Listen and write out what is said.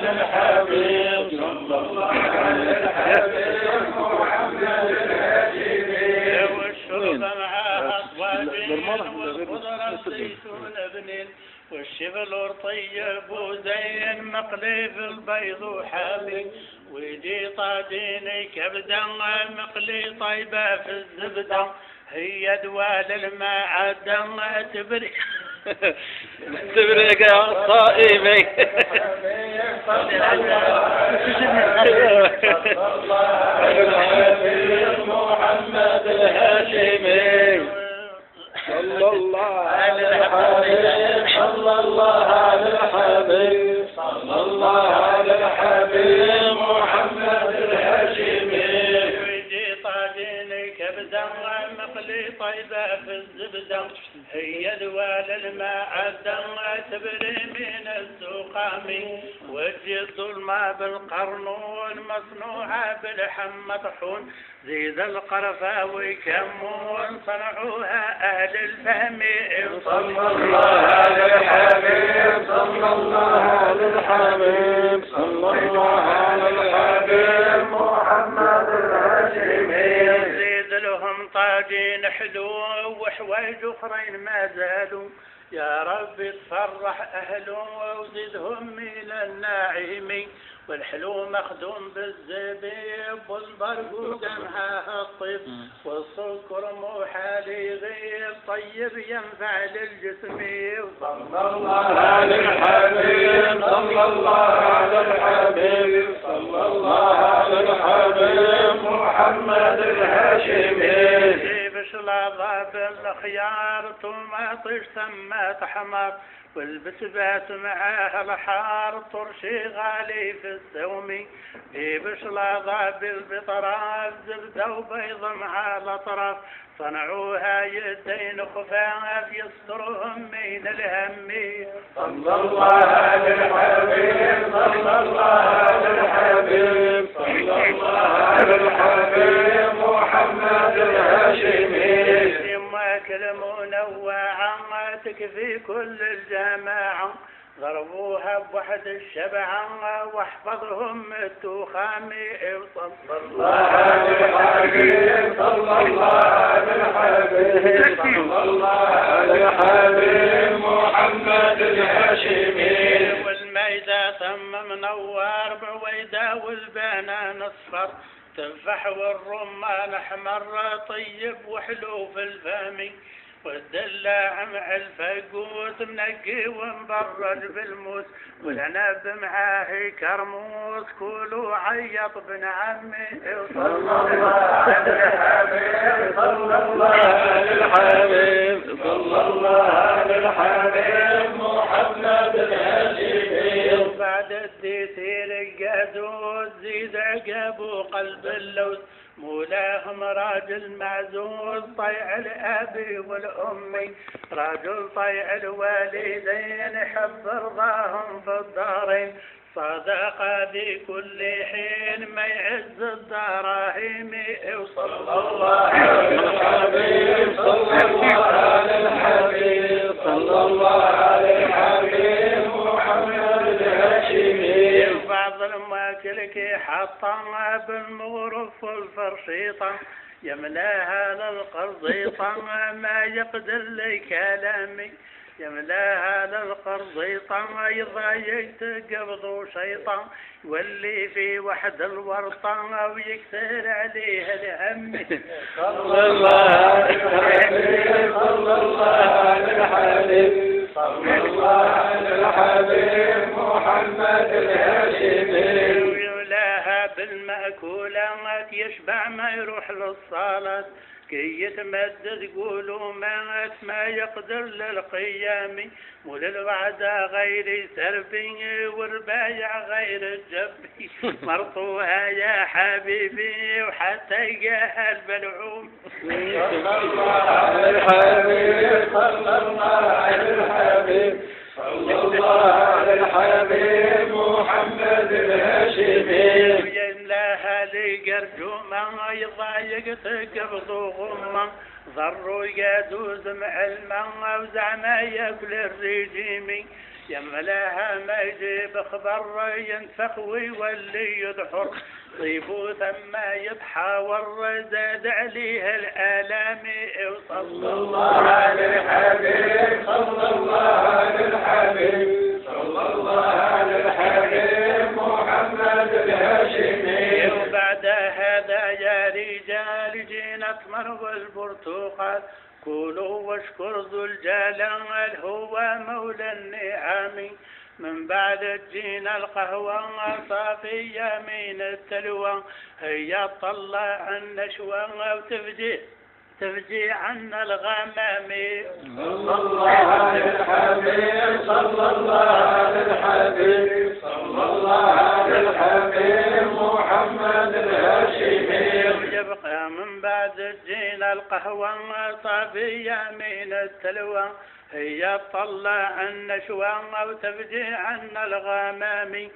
على الحبيب صلى الله على الحبيب محمد الهاشمي والشرب معاه أصوابين والخضرة الزيتون بنين والشبل طيب وزين مقلي في البيض وحامي ويجي طاجين كبدا مقلي طيبة في الزبدة هي دوال الماء دم تبري تبريك يا صائمي صلى محمد الهاشمي صلى الله على الحبيب صلى الله على الحبيب صلى الله على الحبيب محمد الهاشمي ويجي طاجين كبدا مقلي طيبة في الزبدة هي دوال الماء دم تبري من السقام وجي الظلمة بالقرنون مصنوعة بالحم مطحون زيد القرفة ويكمون صنعوها أهل الفهم صلى الله على الحبيب صلى الله على الحبيب صلى الله على الحبيب محمد الهاشمي زيد لهم طاجين حلو وحوايج أخرين ما زالوا يا رب تفرح أهلهم وزدهم من الناعم والحلو مخدوم بالزبيب والبرقوق معاه الطيب والسكر موحى يغيب طيب ينفع للجسم صلى الله على الحبيب صلى الله على الحبيب صلى الله على الحبيب محمد الهاشمي بشلاضة بالخيار طماطش سمات حمار والبسبات معاه الحار طرشي غالي في السومي بشلاضة بالبطراف زبدة وبيض مع الأطراف صنعوها يدين خفاف يسترهم من الهم صلى الله على الحبيب صلى الله على الحبيب صلى الله على الحبيب محمد الهاشمي واكل منوعا تكفي كل الجماعة ضربوها بوحد الشبع واحفظهم التخامي صلى الله على الحبيب صلى الله على الحبيب صلى الله على الحبيب محمد الهاشمي والميدة ثم منور بعويدة والبنان اصفر تفاح والرمان احمر طيب وحلو في الفم والدلاع مع الفقوس منقي ومبرد بالموس والعنب معاه كرموس كلوا عيط بن عمي صلى الله على الحبيب صلى الله على الحبيب صلى الله على الحبيب محمد الهاشمي بعد الديسير الجازوز زيد عقب وقلب اللوز مولاهم راجل معزوز طيع الأبي والأمي راجل طيع الوالدين حب رضاهم في الدارين صدق في كل حين ما يعز الدراهم صلى الله على الحبيب صلى الله على الحبيب صلى الله على الحبيب محمد الهاشمي بعض الماكلك حطها بالمغرف والفرشيطة يملاها للقرضيطة ما يقدر لي كلامي يملاها للقرضيطة يضايق قبض شيطان يولي في وحد الورطة ويكسر عليه الهم صلى الله على الحبيب صلى الله على الحبيب صلى الله على الحبيب محمد الهاشمي ويولاها بالمأكولات يشبع ما يروح للصلاة كي يتمدد قولوا ما يقدر للقيام وللوعدة غير سربي والبايع غير الجبي مرطوها يا حبيبي وحتى يجاها البلعوم صلى الله على الحبيب صلى الله على الحبيب صلى الله على الحبيب محمد الهاشمي لها لقرجوما يضايق تقبض غما ضروا يدوز مع الماء وزعما ياكل الرجيمي يملاها ما يجيب خبر ينفخ ويولي يدحر طيبو ثم يتحاور زاد عليه الآلام صلى الله على الحبيب صلى الله على الحبيب صلى الله على الحبيب محمد الهاشمي. وبعد هذا يا رجال جينا تمر والبرتقال كلوا واشكر ذو الجلال هو مولى النعم. من بعد تجينا القهوة صافية من التلوى هي تطلع النشوى وتفجي عنا الغمام. صلى الله على الحبيب صلى الله على الحبيب صلى الله على الحبيب محمد الهاشمي. يبقى من بعد تجينا القهوة صافية من التلوى هي تطلع النشوى وتفجي عنا الغمام.